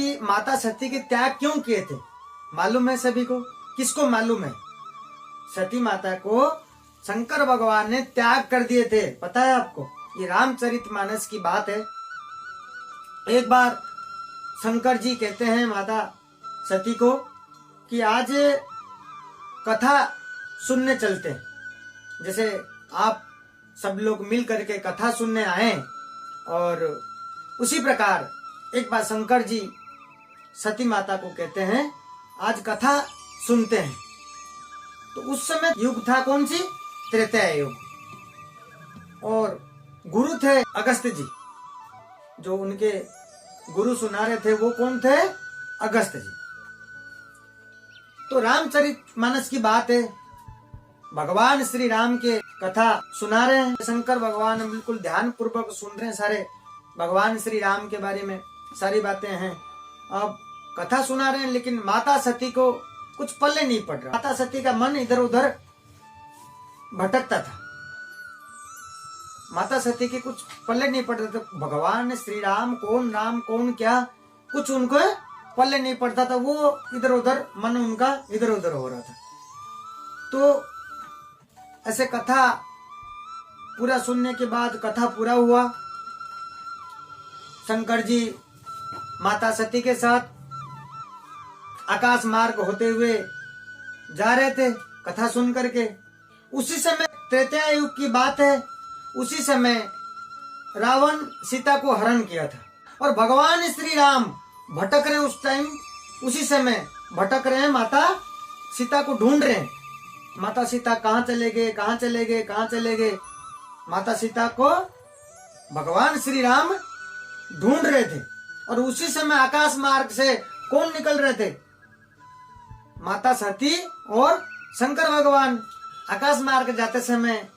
जी माता सती के त्याग क्यों किए थे मालूम है सभी को? किसको मालूम है? सती माता को शंकर भगवान ने त्याग कर दिए थे, पता है आपको? ये रामचरितमानस की बात है। एक बार शंकर जी कहते हैं माता सती को कि आज कथा सुनने चलते हैं। जैसे आप सब लोग मिल करके कथा सुनने आए, और उसी प्रकार एक बार शंकर जी सती माता को कहते हैं आज कथा सुनते हैं। तो उस समय युग था कौन सी? त्रेता युग। और गुरु थे अगस्त्य जी, जो उनके गुरु सुना रहे थे वो कौन थे? अगस्त्य जी। तो रामचरितमानस की बात है, भगवान श्री राम के कथा सुना रहे हैं। शंकर भगवान बिल्कुल ध्यान पूर्वक सुन रहे हैं, सारे भगवान श्री राम के बारे में सारी बातें हैं। अब कथा सुना रहे हैं, लेकिन माता सती को कुछ पल्ले नहीं पड़ रहा। माता सती का मन इधर उधर भटकता था। माता सती के कुछ पल्ले नहीं पड़ता था। भगवान श्री राम कौन क्या, कुछ उनको पल्ले नहीं पड़ता था। वो इधर उधर मन उनका इधर उधर हो रहा था। तो ऐसे कथा पूरा सुनने के बाद कथा पूरा हुआ। शंकर जी माता सती के साथ आकाश मार्ग होते हुए जा रहे थे कथा सुन करके। उसी समय त्रेता युग की बात है, उसी समय रावण सीता को हरण किया था, और भगवान श्री राम भटक रहे उस टाइम, उसी समय भटक रहे हैं, माता सीता को ढूंढ रहे हैं। माता सीता कहाँ चले गए? माता सीता को भगवान श्री राम ढूंढ रहे थे, और उसी समय आकाश मार्ग से कौन निकल रहे थे? माता सती और शंकर भगवान। आकाश मार्ग जाते समय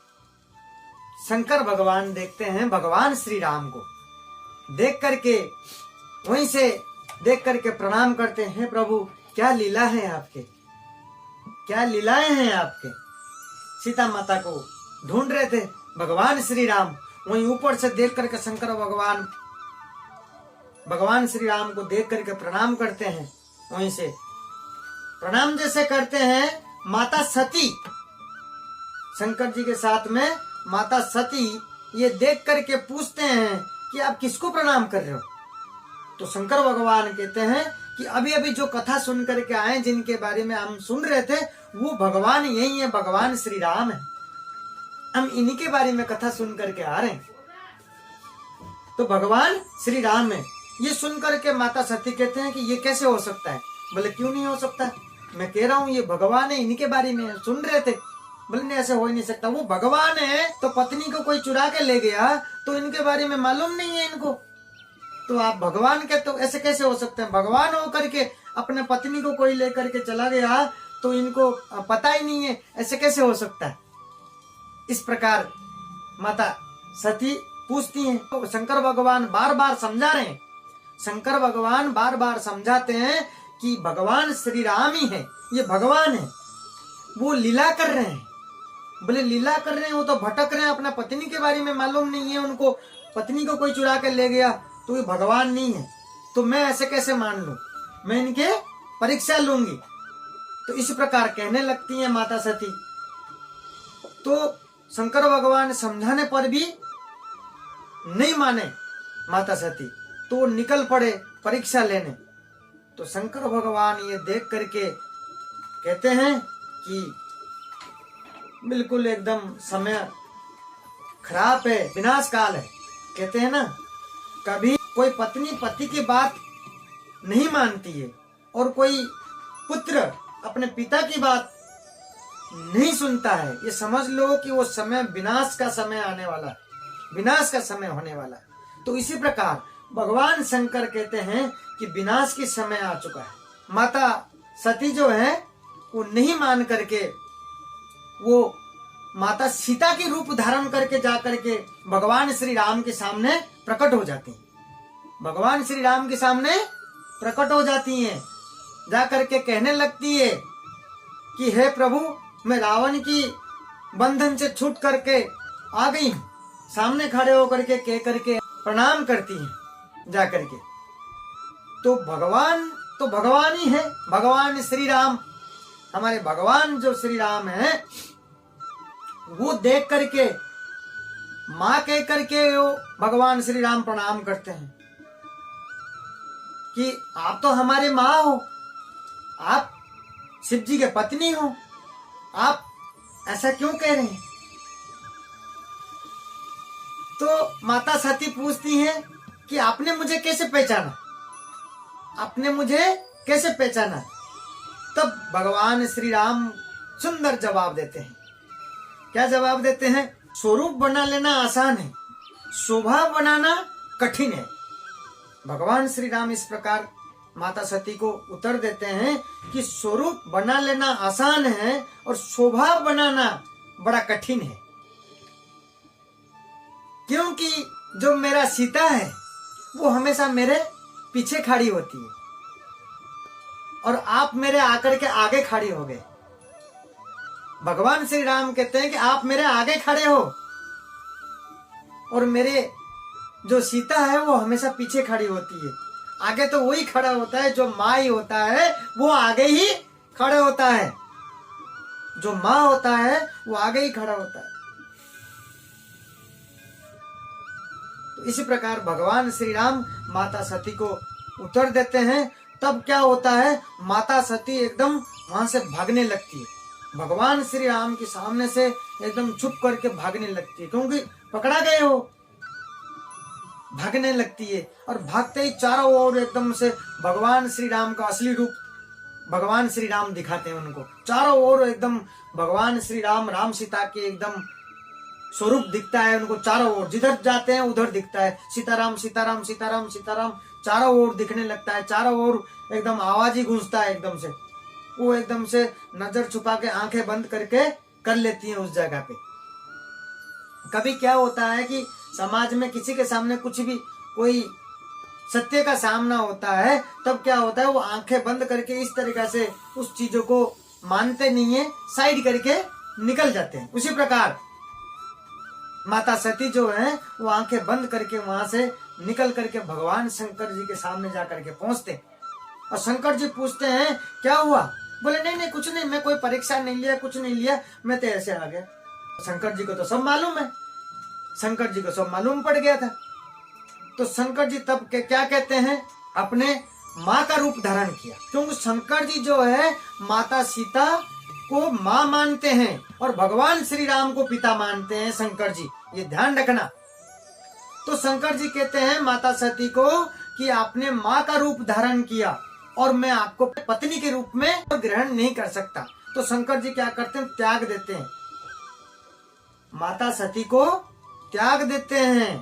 शंकर भगवान देखते हैं भगवान श्री राम को, देख करके वहीं से देख करके प्रणाम करते हैं, प्रभु क्या लीला है आपके, क्या लीलाएं हैं आपके। सीता माता को ढूंढ रहे थे भगवान श्री राम, वहीं ऊपर से देख करके शंकर भगवान श्री राम को देख करके प्रणाम करते हैं। वहीं से प्रणाम जैसे करते हैं, माता सती शंकर जी के साथ में माता सती ये देख करके पूछते हैं कि आप किसको प्रणाम कर रहे हो? तो शंकर भगवान कहते हैं कि अभी अभी जो कथा सुन करके आए, जिनके बारे में हम सुन रहे थे, वो भगवान यही है, भगवान श्री राम है। हम इन्हीं के बारे में कथा सुन करके आ रहे हैं, तो भगवान श्री राम है। ये सुन करके माता सती कहते हैं कि ये कैसे हो सकता है? बोले क्यों नहीं हो सकता, मैं कह रहा हूँ ये भगवान है, इन्हीं के बारे में सुन रहे थे। बोले नहीं, ऐसे हो ही नहीं सकता। वो भगवान है तो पत्नी को कोई चुरा के ले गया, तो इनके बारे में मालूम नहीं है इनको। तो आप भगवान के तो ऐसे कैसे हो सकते हैं? भगवान हो करके अपने पत्नी को कोई लेकर के चला गया तो इनको पता ही नहीं है, ऐसे कैसे हो सकता है? इस प्रकार माता सती पूछती हैं। तो शंकर भगवान बार बार समझा रहे हैं, शंकर भगवान बार बार समझाते हैं कि भगवान श्री राम ही है, ये भगवान है, वो लीला कर रहे हैं। बोले लीला कर रहे हैं, वो तो भटक रहे हैं, अपना पत्नी के बारे में मालूम नहीं है उनको, पत्नी को कोई चुरा कर ले गया तो ये भगवान नहीं है। तो मैं ऐसे कैसे मान लूं, मैं इनके परीक्षा लूंगी। तो इस प्रकार कहने लगती है माता सती। तो शंकर भगवान समझाने पर भी नहीं माने माता सती, तो वो निकल पड़े परीक्षा लेने। तो शंकर भगवान ये देख करके कहते हैं कि बिल्कुल एकदम समय खराब है, विनाश काल है। कहते हैं ना, कभी कोई पत्नी पति की बात नहीं मानती है, और कोई पुत्र अपने पिता की बात नहीं सुनता है, ये समझ लो कि वो समय विनाश का समय आने वाला है, विनाश का समय होने वाला है। तो इसी प्रकार भगवान शंकर कहते हैं कि विनाश की समय आ चुका है। माता सती जो है वो नहीं मान करके वो माता सीता की रूप धारण करके जा करके भगवान श्री राम के सामने प्रकट हो जाती हैं। भगवान श्री राम के सामने प्रकट हो जाती हैं, जा करके कहने लगती है कि हे प्रभु, मैं रावण की बंधन से छूट करके आ गई हूँ। सामने खड़े होकर के कह करके प्रणाम करती हैं जा करके। तो भगवान ही है, भगवान श्री राम, हमारे भगवान जो श्री राम है, वो देख करके माँ कह करके वो भगवान श्री राम प्रणाम करते हैं कि आप तो हमारे माँ हो, आप शिव जी के पत्नी हो, आप ऐसा क्यों कह रहे हैं। तो माता सती पूछती हैं कि आपने मुझे कैसे पहचाना, आपने मुझे कैसे पहचाना। तब भगवान श्री राम सुंदर जवाब देते हैं। क्या जवाब देते हैं? स्वरूप बना लेना आसान है, शोभा बनाना कठिन है। भगवान श्री राम इस प्रकार माता सती को उत्तर देते हैं कि स्वरूप बना लेना आसान है और शोभा बनाना बड़ा कठिन है, क्योंकि जो मेरा सीता है वो हमेशा मेरे पीछे खड़ी होती है और आप मेरे आकर के आगे खड़े हो गए। भगवान श्री राम कहते हैं कि आप मेरे आगे खड़े हो और मेरे जो सीता है वो हमेशा पीछे खड़ी होती है। आगे तो वही खड़ा होता है, जो माँ ही होता है वो आगे ही खड़ा होता है, जो माँ होता है वो आगे ही खड़ा होता है। तो इसी प्रकार भगवान श्री राम माता सती को उत्तर देते हैं। तब क्या होता है, माता सती एकदम वहां से भागने लगती है, भगवान श्री राम के सामने से एकदम छुप करके भागने लगती है, क्योंकि पकड़ा गए हो। भागने लगती है और भागते ही चारों ओर एकदम से भगवान श्री राम का असली रूप भगवान श्री राम दिखाते हैं उनको। चारों ओर एकदम भगवान श्री राम, राम सीता के एकदम स्वरूप दिखता है उनको। चारों ओर जिधर जाते हैं उधर दिखता है, सीताराम सीताराम सीताराम सीताराम चारों ओर दिखने लगता है। चारों ओर एकदम आवाज ही गूंजता है एकदम से। वो एकदम से नजर छुपा के आंखें बंद करके कर लेती हैं उस जगह पे। कभी क्या होता है कि समाज में किसी के सामने कुछ भी कोई सत्य का सामना होता है, तब क्या होता है वो आंखें बंद करके इस तरीके से उस चीजों को मानते नहीं है, साइड करके निकल जाते हैं। उसी प्रकार माता सती जो है वो आंखें बंद करके वहां से निकल करके भगवान शंकर जी के सामने जाकर के पहुंचते और शंकर जी पूछते हैं क्या हुआ। बोले नहीं नहीं कुछ नहीं, मैं कोई परीक्षा नहीं लिया, कुछ नहीं लिया, मैं तो ऐसे आ गया। शंकर जी को तो सब मालूम है, शंकर जी को सब मालूम पड़ गया था। तो शंकर जी तब के क्या कहते हैं, अपने माँ का रूप धारण किया, क्योंकि शंकर जी जो है माता सीता को माँ मानते हैं और भगवान श्री राम को पिता मानते हैं शंकर जी, ये ध्यान रखना। तो शंकर जी कहते हैं माता सती को कि आपने माँ का रूप धारण किया और मैं आपको पत्नी के रूप में ग्रहण नहीं कर सकता। तो शंकर जी क्या करते हैं, त्याग देते हैं, माता सती को त्याग देते हैं,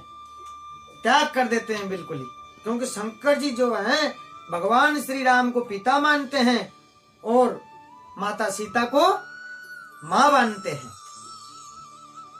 त्याग कर देते हैं बिल्कुल ही, क्योंकि शंकर जी जो है भगवान श्री राम को पिता मानते हैं और माता सीता को माँ मानते हैं।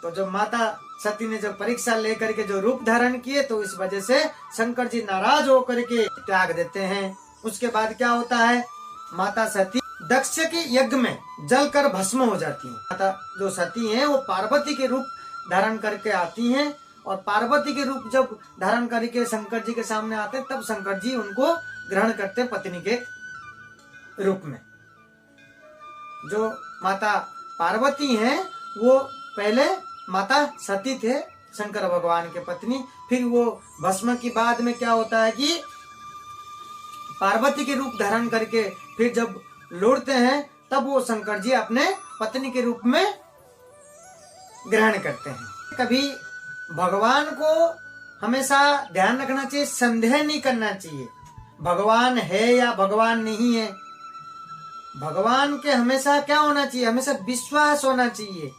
तो जब माता सती ने जब परीक्षा लेकर के जो रूप धारण किए, तो इस वजह से शंकर जी नाराज होकर के त्याग देते हैं। उसके बाद क्या होता है, माता सती दक्ष के यज्ञ में जलकर भस्म हो जाती है। माता जो सती हैं वो पार्वती के रूप धारण करके आती हैं और पार्वती के रूप जब धारण करके शंकर जी के सामने आते हैं, तब शंकर जी उनको ग्रहण करते हैं पत्नी के रूप में। जो माता पार्वती हैं वो पहले माता सती थे, शंकर भगवान के पत्नी। फिर वो भस्म की बाद में क्या होता है कि पार्वती के रूप धारण करके फिर जब लौटते हैं, तब वो शंकर जी अपने पत्नी के रूप में ग्रहण करते हैं। कभी भगवान को हमेशा ध्यान रखना चाहिए, संदेह नहीं करना चाहिए भगवान है या भगवान नहीं है। भगवान के हमेशा क्या होना चाहिए, हमेशा विश्वास होना चाहिए,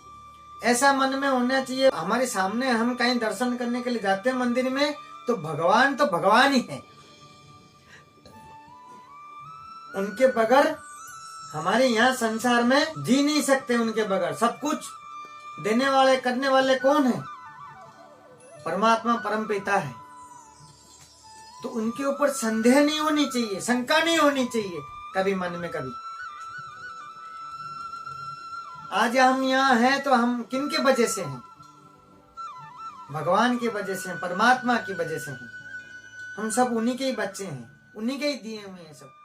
ऐसा मन में होना चाहिए। हमारे सामने हम कहीं दर्शन करने के लिए जाते हैं मंदिर में, तो भगवान ही है, उनके बगैर हमारे यहाँ संसार में जी नहीं सकते। उनके बगैर सब कुछ देने वाले करने वाले कौन है, परमात्मा परम पिता है। तो उनके ऊपर संदेह नहीं होनी चाहिए, शंका नहीं होनी चाहिए कभी मन में। कभी आज हम यहाँ हैं तो हम किन के वजह से हैं, भगवान की वजह से हैं, परमात्मा की वजह से हैं। हम सब उन्हीं के ही बच्चे हैं, उन्हीं के ही दिए हुए हैं सब।